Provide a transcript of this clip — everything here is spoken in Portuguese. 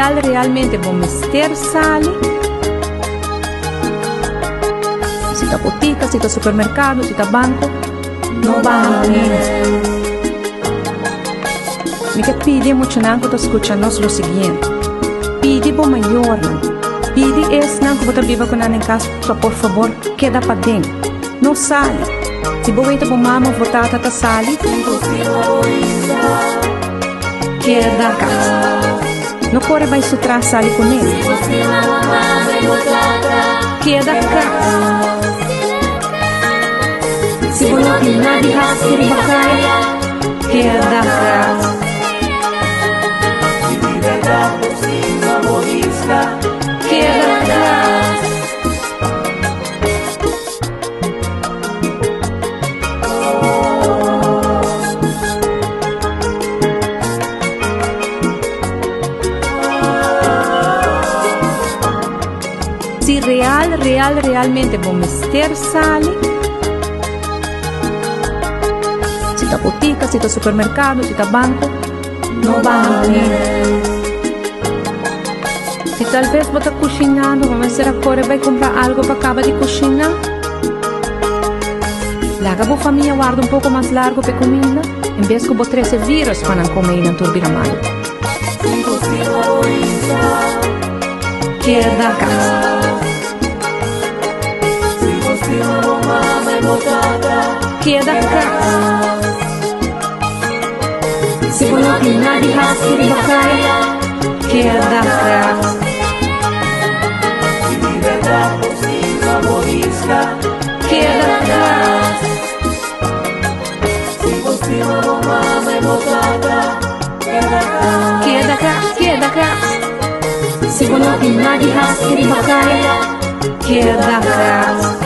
realmente vou mister sali. Se tá botica, se tá supermercado, se tá banco, não vamos niente. Me que pide muito não que escuchando lo seguinte. Pide por maior não. Pide esse não que você viva com em casa, só por favor, queda para dentro. Não sale. Se você está com mama, votar tá sali. Queda a casa. Não corre vai sutrar sali com ele. Queda a casa. Se você não tem nada de raça, queda a casa. Queda atrás. Se realmente vou mister sali. Se tá botica, se tá supermercado, se tá banco, não vamos niente. Se talvez você está cozinhando, vamos ser agora vai comprar algo para acabar de cozinhar. Larga a família guarda pouco mais largo para comida, em vez que você trazer vírus para não comer na turbina mal. Queda a casa. Queda a casa. Se você não tem nada de raça, queda a casa. Queda atrás. Queda atrás. Se você não tem nada de raça, queda atrás.